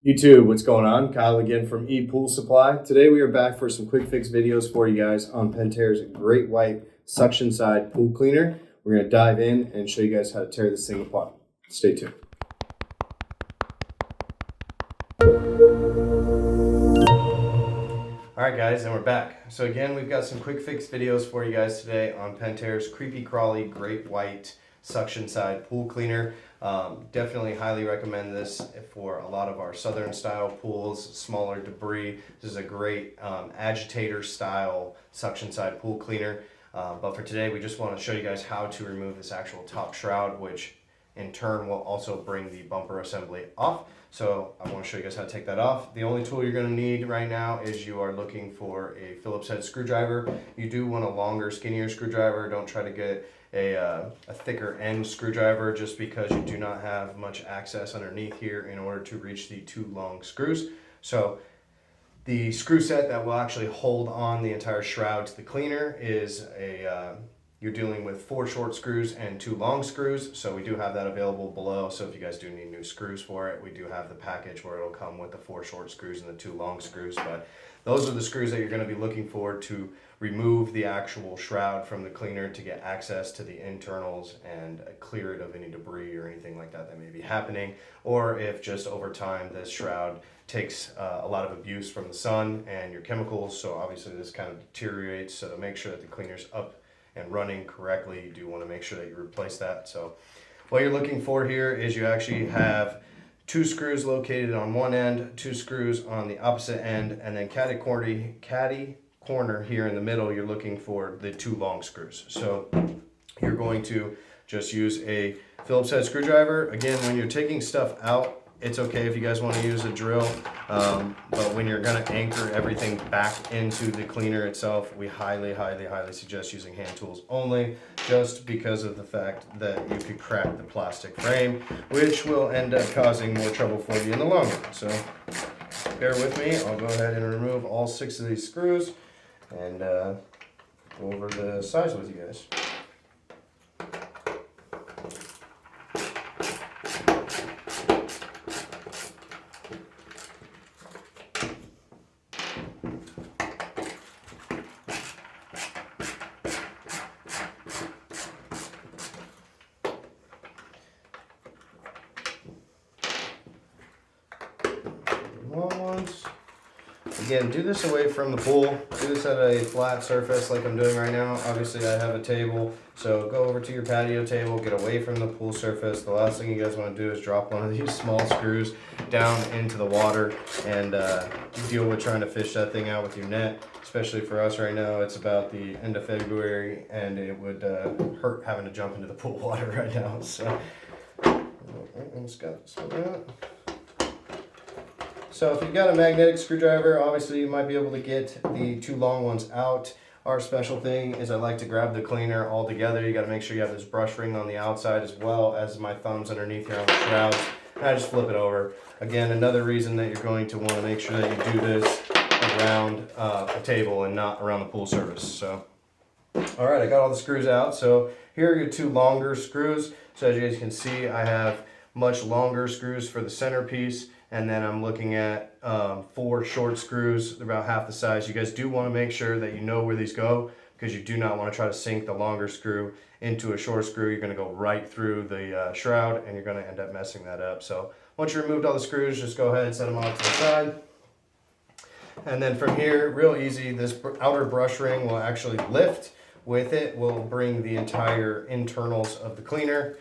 YouTube, what's going on? Kyle again from ePoolSupply. Today we are back for some quick fix videos for you guys on Pentair's Great White Suction Side Pool Cleaner. We're going to dive in and show you guys how to tear this thing apart. Stay tuned. Alright guys, and we're back. So again, we've got some quick fix videos for you guys today on Pentair's Kreepy Krauly Great White Suction Side Pool Cleaner. Definitely highly recommend this for a lot of our southern style pools, smaller debris. This is a great agitator style suction side pool cleaner. But for today, we just want to show you guys how to remove this actual top shroud, which in turn will also bring the bumper assembly off. So I want to show you guys how to take that off. The only tool you're going to need right now is you are looking for a Phillips head screwdriver. You do want a longer, skinnier screwdriver. Don't try to get a thicker end screwdriver just because you do not have much access underneath here in order to reach the two long screws. So the screw set that will actually hold on the entire shroud to the cleaner is you're dealing with 4 short screws and 2 long screws. So we do have that available below. So if you guys do need new screws for it, we do have the package where it'll come with the 4 short screws and the 2 long screws. But those are the screws that you're going to be looking for to remove the actual shroud from the cleaner to get access to the internals and clear it of any debris or anything like that that may be happening. Or if just over time this shroud takes a lot of abuse from the sun and your chemicals, so obviously this kind of deteriorates. So to make sure that the cleaner's up and running correctly, you do want to make sure that you replace that. So what you're looking for here is you actually have 2 screws located on one end, 2 screws on the opposite end, and then catty corner here in the middle, you're looking for the 2 long screws. So you're going to just use a Phillips head screwdriver. Again, when you're taking stuff out, it's okay if you guys want to use a drill, but when you're going to anchor everything back into the cleaner itself, we highly suggest using hand tools only, just because of the fact that you could crack the plastic frame, which will end up causing more trouble for you in the long run. So bear with me, I'll go ahead and remove all 6 of these screws and go over the size with you guys. Long ones. Again, do this away from the pool. Do this at a flat surface like I'm doing right now. Obviously I have a table, so go over to your patio table, get away from the pool surface. The last thing you guys want to do is drop one of these small screws down into the water and deal with trying to fish that thing out with your net. Especially for us right now, it's about the end of February and it would hurt having to jump into the pool water right now. So, So if you've got a magnetic screwdriver, obviously you might be able to get the 2 long ones out. Our special thing is I like to grab the cleaner all together. You got to make sure you have this brush ring on the outside as well as my thumbs underneath here on the shrouds. And I just flip it over. Again, another reason that you're going to want to make sure that you do this around a table and not around the pool surface. So, all right, I got all the screws out. So here are your 2 longer screws. So as you guys can see, I have much longer screws for the centerpiece. And then I'm looking at 4 short screws, they're about half the size. You guys do want to make sure that you know where these go, because you do not want to try to sink the longer screw into a short screw. You're going to go right through the shroud and you're going to end up messing that up. So once you removed all the screws, just go ahead and set them off to the side. And then from here, real easy, this outer brush ring will actually lift. With it, we'll bring the entire internals of the cleaner.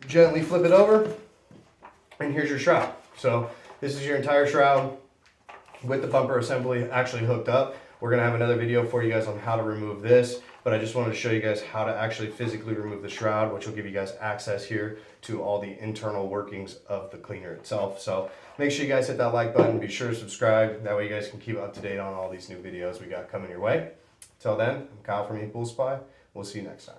Gently flip it over, and here's your shroud. So this is your entire shroud with the bumper assembly actually hooked up. We're going to have another video for you guys on how to remove this, but I just wanted to show you guys how to actually physically remove the shroud, which will give you guys access here to all the internal workings of the cleaner itself. So make sure you guys hit that like button, be sure to subscribe, that way you guys can keep up to date on all these new videos we got coming your way. Till then, I'm Kyle from ePoolSupply. We'll see you next time.